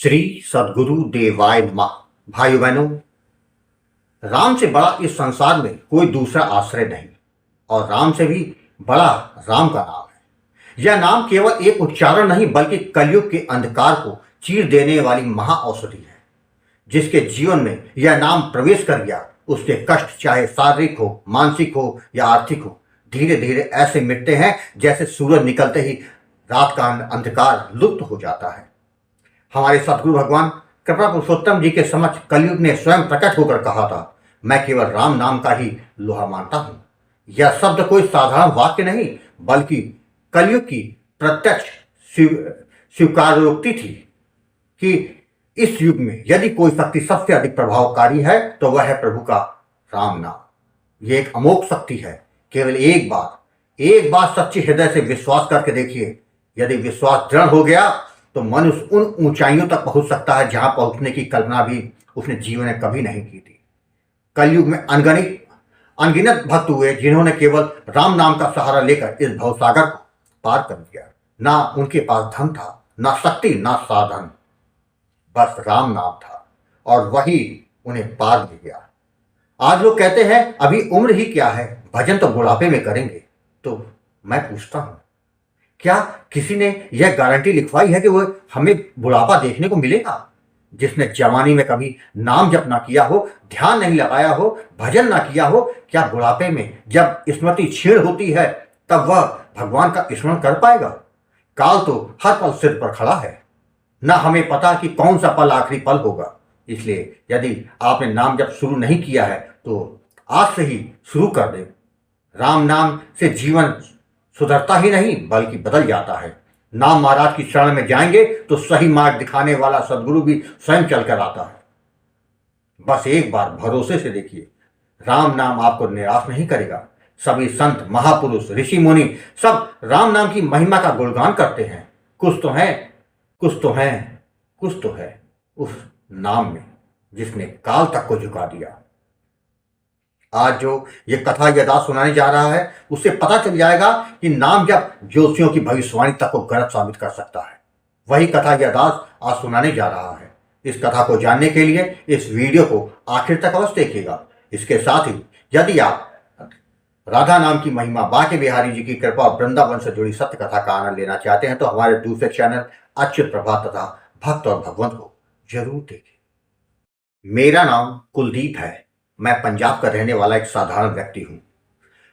श्री सद्गुरु देवाय नमः। भाइयों बहनों, राम से बड़ा इस संसार में कोई दूसरा आश्रय नहीं और राम से भी बड़ा राम का नाम है। यह नाम केवल एक उच्चारण नहीं बल्कि कलयुग के अंधकार को चीर देने वाली महाऔषधि है। जिसके जीवन में यह नाम प्रवेश कर गया उसके कष्ट चाहे शारीरिक हो, मानसिक हो या आर्थिक हो, धीरे धीरे ऐसे मिटते हैं जैसे सूरज निकलते ही रात का अंधकार लुप्त हो जाता है। हमारे सतगुरु भगवान कृपा पुरुषोत्तम जी के समक्ष कलयुग ने स्वयं प्रकट होकर कहा था, मैं केवल राम नाम का ही लोहा मानता हूं। यह शब्द कोई साधारण वाक्य नहीं बल्कि कलयुग की प्रत्यक्ष स्वीकारोक्ति थी कि इस युग में यदि कोई शक्ति सबसे अधिक प्रभावकारी है तो वह है प्रभु का राम नाम। यह एक अमोघ शक्ति है। केवल एक बार सच्चे हृदय से विश्वास करके देखिए। यदि विश्वास दृढ़ हो गया तो मनुष्य उन ऊंचाइयों तक पहुंच सकता है जहां पहुंचने की कल्पना भी उसने जीवन में कभी नहीं की थी। कलयुग में अनगिनत भक्त हुए जिन्होंने केवल राम नाम का सहारा लेकर इस भवसागर को पार कर दिया। ना उनके पास धन था, ना शक्ति, ना साधन, बस राम नाम था और वही उन्हें पार ले गया। आज लोग कहते हैं अभी उम्र ही क्या है, भजन तो बुढ़ापे में करेंगे। तो मैं पूछता हूं, क्या किसी ने यह गारंटी लिखवाई है कि वो हमें बुढ़ापा देखने को मिलेगा? जिसने जवानी में कभी नाम जप ना किया हो, ध्यान नहीं लगाया हो, भजन ना किया हो, क्या बुढ़ापे में जब स्मृति क्षीण होती है तब वह भगवान का स्मरण कर पाएगा? काल तो हर पल सिर पर खड़ा है, ना हमें पता कि कौन सा पल आखिरी पल होगा। इसलिए यदि आपने नाम जप शुरू नहीं किया है तो आज से ही शुरू कर दे। राम नाम से जीवन सुधरता ही नहीं बल्कि बदल जाता है। नाम महाराज की शरण में जाएंगे तो सही मार्ग दिखाने वाला सदगुरु भी स्वयं चलकर आता है। बस एक बार भरोसे से देखिए, राम नाम आपको निराश नहीं करेगा। सभी संत, महापुरुष, ऋषि मुनि सब राम नाम की महिमा का गुणगान करते हैं। कुछ तो है उस नाम में जिसने काल तक को झुका दिया। आज जो ये कथा यदा सुनाने जा रहा है उससे पता चल जाएगा कि नाम जब ज्योतिषियों की भविष्यवाणी तक को गलत साबित कर सकता है। वही कथा यदा आज सुनाने जा रहा है। इस कथा को जानने के लिए इस वीडियो को आखिर तक अवश्य देखिएगा। इसके साथ ही यदि आप राधा नाम की महिमा, बांके बिहारी जी की कृपा और वृंदावन से जुड़ी सत्य कथा का आनंद लेना चाहते हैं तो हमारे दूसरे चैनल अच्युत प्रभा तथा भक्त और भगवंत को जरूर देखें। मेरा नाम कुलदीप है। मैं पंजाब का रहने वाला एक साधारण व्यक्ति हूं।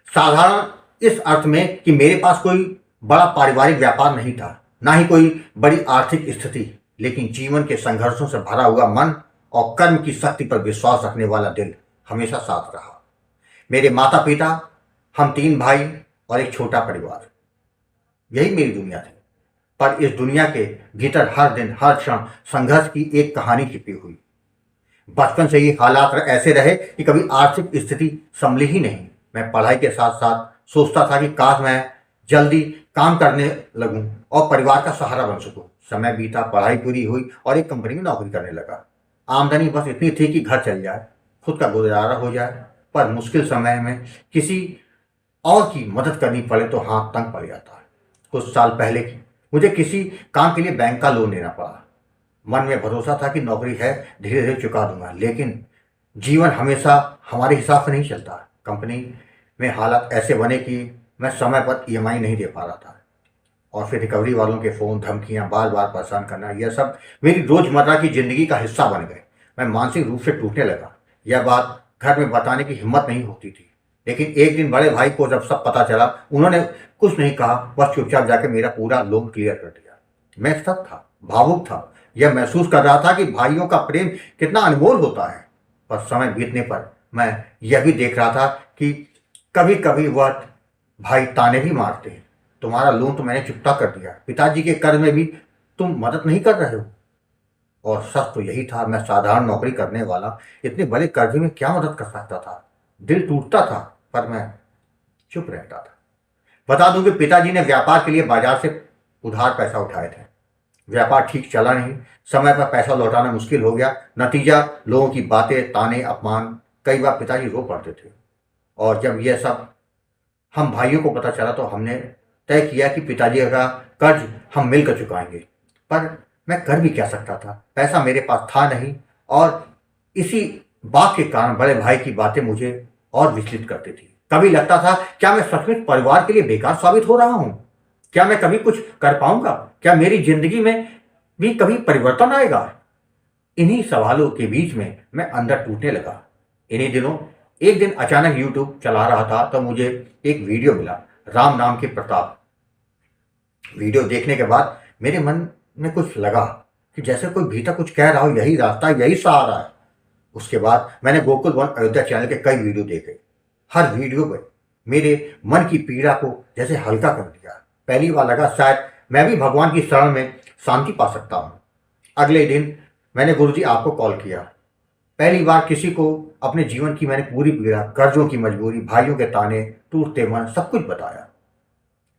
साधारण इस अर्थ में कि मेरे पास कोई बड़ा पारिवारिक व्यापार नहीं था, ना ही कोई बड़ी आर्थिक स्थिति, लेकिन जीवन के संघर्षों से भरा हुआ मन और कर्म की शक्ति पर विश्वास रखने वाला दिल हमेशा साथ रहा। मेरे माता पिता, हम 3 भाई और एक छोटा परिवार, यही मेरी दुनिया थी। पर इस दुनिया के भीतर हर दिन हर क्षण संघर्ष की एक कहानी छिपी हुई। बचपन से ही हालात ऐसे रहे कि कभी आर्थिक स्थिति संभली ही नहीं। मैं पढ़ाई के साथ साथ सोचता था कि काश मैं जल्दी काम करने लगूं और परिवार का सहारा बन सकूं। समय बीता, पढ़ाई पूरी हुई और एक कंपनी में नौकरी करने लगा। आमदनी बस इतनी थी कि घर चल जाए, खुद का गुजारा हो जाए। पर मुश्किल समय में किसी और की मदद करनी पड़े तो हाथ तंग पड़ जाता है। कुछ साल पहले मुझे किसी काम के लिए बैंक का लोन लेना पड़ा। मन में भरोसा था कि नौकरी है, धीरे धीरे चुका दूंगा, लेकिन जीवन हमेशा हमारे हिसाब से नहीं चलता। कंपनी में हालात ऐसे बने कि मैं समय पर ईएमआई नहीं दे पा रहा था और फिर रिकवरी वालों के फ़ोन, धमकियां, बार बार परेशान करना, यह सब मेरी रोज़मर्रा की ज़िंदगी का हिस्सा बन गए। मैं मानसिक रूप से टूटने लगा। यह बात घर में बताने की हिम्मत नहीं होती थी, लेकिन एक दिन बड़े भाई को जब सब पता चला, उन्होंने कुछ नहीं कहा, बस चुपचाप जाकर मेरा पूरा लोन क्लियर कर दिया। मैं सख्त था, भावुक था, यह महसूस कर रहा था कि भाइयों का प्रेम कितना अनमोल होता है। पर समय बीतने पर मैं यह भी देख रहा था कि कभी कभी वह भाई ताने भी मारते हैं, तुम्हारा लोन तो मैंने चुकता कर दिया, पिताजी के कर्ज में भी तुम मदद नहीं कर रहे हो। और सच तो यही था, मैं साधारण नौकरी करने वाला इतने बड़े कर्जे में क्या मदद कर सकता था। दिल टूटता था पर मैं चुप रहता था। बता दूं कि पिताजी ने व्यापार के लिए बाजार से उधार पैसा उठाए थे। व्यापार ठीक चला नहीं, समय पर पैसा लौटाना मुश्किल हो गया। नतीजा लोगों की बातें, ताने, अपमान। कई बार पिताजी रो पड़ते थे और जब यह सब हम भाइयों को पता चला तो हमने तय किया कि पिताजी का कर्ज हम मिलकर चुकाएंगे। पर मैं कर भी क्या सकता था, पैसा मेरे पास था नहीं, और इसी बात के कारण बड़े भाई की बातें मुझे और विचलित करती थी। कभी लगता था क्या मैं सचमुच परिवार के लिए बेकार साबित हो रहा हूं? क्या मैं कभी कुछ कर पाऊंगा? क्या मेरी जिंदगी में भी कभी परिवर्तन आएगा? इन्हीं सवालों के बीच में मैं अंदर टूटने लगा। इन्हीं दिनों एक दिन अचानक यूट्यूब चला रहा था तो मुझे एक वीडियो मिला, राम नाम के प्रताप। वीडियो देखने के बाद मेरे मन में कुछ लगा कि जैसे कोई भीतर कुछ कह रहा हो, यही रास्ता, यही सहारा है। उसके बाद मैंने गोकुल वन अयोध्या चैनल के कई वीडियो देखे। हर वीडियो में मेरे मन की पीड़ा को जैसे हल्का कर दिया। पहली बार लगा शायद मैं भी भगवान की शरण में शांति पा सकता हूँ। अगले दिन मैंने गुरुजी आपको कॉल किया। पहली बार किसी को अपने जीवन की मैंने पूरी पीड़ा, कर्जों की मजबूरी, भाइयों के ताने, टूटते मन, सब कुछ बताया।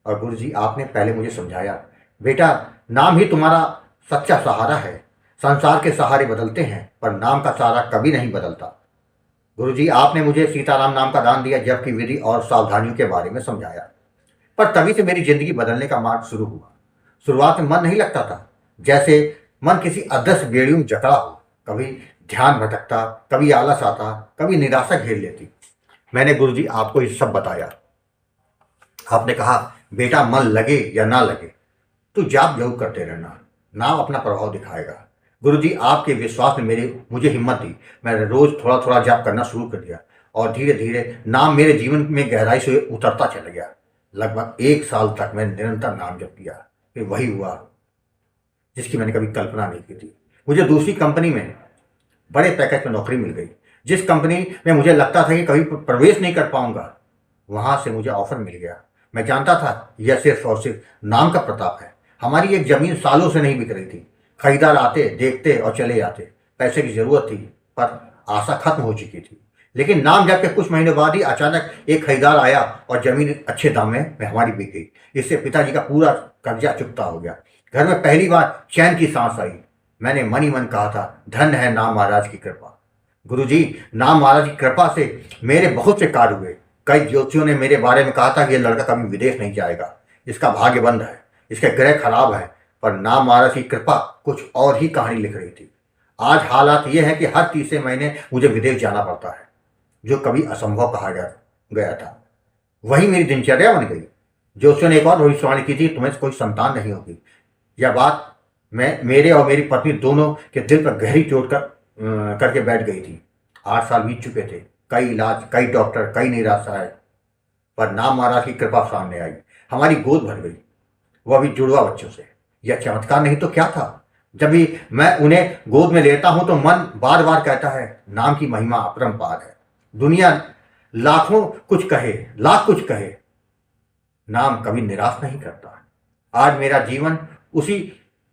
और गुरुजी आपने पहले मुझे समझाया, बेटा नाम ही तुम्हारा सच्चा सहारा है। संसार के सहारे बदलते हैं पर नाम का सहारा कभी नहीं बदलता। गुरुजी आपने मुझे सीताराम नाम का दान दिया, जबकि विधि और सावधानियों के बारे में समझाया। पर तभी से मेरी जिंदगी बदलने का मार्ग शुरू हुआ। शुरुआत में मन नहीं लगता था, जैसे मन किसी अदृश्य बेड़ियों में जकड़ा हो। कभी ध्यान भटकता, कभी आलस आता, कभी निराशा घेर लेती। मैंने गुरुजी आपको ये सब बताया। आपने कहा, बेटा मन लगे या ना लगे तो जाप जरूर करते रहना, नाम अपना प्रभाव दिखाएगा। गुरुजी आपके विश्वास ने मुझे हिम्मत दी। मैंने रोज थोड़ा थोड़ा जाप करना शुरू कर दिया और धीरे धीरे नाम मेरे जीवन में गहराई से उतरता चला गया। लगभग 1 साल तक मैंने निरंतर नाम जप किया। फिर वही हुआ जिसकी मैंने कभी कल्पना नहीं की थी। मुझे दूसरी कंपनी में बड़े पैकेज में नौकरी मिल गई। जिस कंपनी में मुझे लगता था कि कभी प्रवेश नहीं कर पाऊंगा, वहां से मुझे ऑफर मिल गया। मैं जानता था यह सिर्फ और सिर्फ नाम का प्रताप है। हमारी एक जमीन सालों से नहीं बिक रही थी। खरीदार आते, देखते और चले जाते। पैसे की जरूरत थी पर आशा खत्म हो चुकी थी। लेकिन नाम जप के कुछ महीनों बाद ही अचानक एक खरीदार आया और जमीन अच्छे दाम में हमारी बिक गई। इससे पिताजी का पूरा कर्जा चुकता हो गया। घर में पहली बार चैन की सांस आई। मैंने मन ही मन कहा था, धन्य है नाम महाराज की कृपा। गुरुजी नाम महाराज की कृपा से मेरे बहुत से कार्य हुए। कई ज्योतिषियों ने मेरे बारे में कहा था कि यह लड़का कभी विदेश नहीं जाएगा, इसका भाग्य बंद है, इसके ग्रह खराब है। पर नाम महाराज की कृपा कुछ और ही कहानी लिख रही थी। आज हालात ये है कि हर तीसरे महीने मुझे विदेश जाना पड़ता है, जो कभी असंभव कहा गया था वही मेरी दिनचर्या बन गई। ज्योतिषियों ने एक और भविष्यवाणी की थी, तुम्हें कोई संतान नहीं होगी। यह बात मेरे और मेरी पत्नी दोनों के दिल पर गहरी चोट करके बैठ गई थी। 8 साल बीत चुके थे, कई इलाज, कई डॉक्टर, कई निराशाएं, पर नाम महाराज की कृपा सामने आई। हमारी गोद भर गई, वह भी जुड़वा बच्चों से। यह चमत्कार नहीं तो क्या था। जब भी मैं उन्हें गोद में लेता हूं तो मन बार बार कहता है, नाम की महिमा अपरंपार है। दुनिया लाखों कुछ कहे, लाख कुछ कहे, नाम कभी निराश नहीं करता। आज मेरा जीवन उसी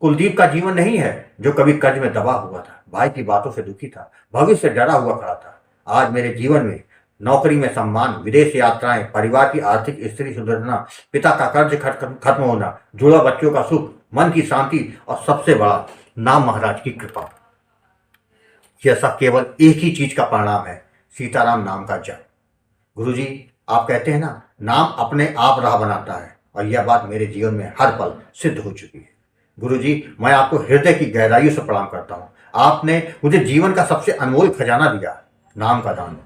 कुलदीप का जीवन नहीं है जो कभी कर्ज में दबा हुआ था, भाई की बातों से दुखी था, भविष्य से डरा हुआ खड़ा था। आज मेरे जीवन में नौकरी में सम्मान, विदेश यात्राएं, परिवार की आर्थिक स्थिति सुधरना, पिता का कर्ज खत्म होना, जुड़ा बच्चों का सुख, मन की शांति और सबसे बड़ा नाम महाराज की कृपा। यह सब केवल एक ही चीज का परिणाम है, सीताराम नाम का जप। गुरुजी आप कहते हैं ना, नाम अपने आप राह बनाता है, और यह बात मेरे जीवन में हर पल सिद्ध हो चुकी है। गुरुजी मैं आपको हृदय की गहराइयों से प्रणाम करता हूँ। आपने मुझे जीवन का सबसे अनमोल खजाना दिया, नाम का दान।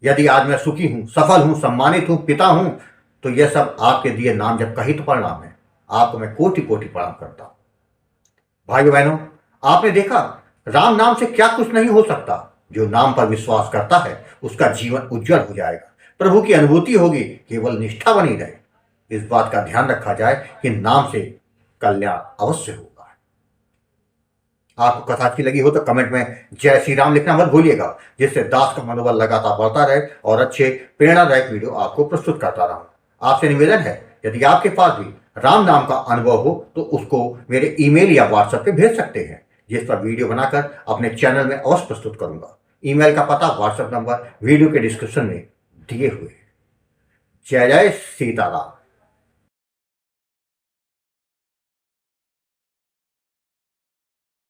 यदि आज मैं सुखी हूँ, सफल हूँ, सम्मानित हूँ, पिता हूँ, तो यह सब आपके दिए नाम जप का ही तो परिणाम है। आपको मैं कोटि कोटि प्रणाम करता हूँ। भाइयों बहनों, आपने देखा राम नाम से क्या कुछ नहीं हो सकता। जो नाम पर विश्वास करता है उसका जीवन उज्जवल हो जाएगा, प्रभु की अनुभूति होगी, केवल निष्ठा बनी रहे। इस बात का ध्यान रखा जाए कि नाम से कल्याण अवश्य होगा। आपको कथा अच्छी लगी हो तो कमेंट में जय श्री राम लिखना मत भूलिएगा, जिससे दास का मनोबल लगातार बढ़ता रहे और अच्छे प्रेरणादायक वीडियो आपको प्रस्तुत करता रहूं। आपसे निवेदन है, यदि आपके पास भी राम नाम का अनुभव हो तो उसको मेरे ईमेल या व्हाट्सएप पे भेज सकते हैं, जिस पर वीडियो बनाकर अपने चैनल में अवश्य प्रस्तुत करूंगा। ईमेल का पता, व्हाट्सएप नंबर वीडियो के डिस्क्रिप्शन में दिए हुए हैं। जय जय सीताराम।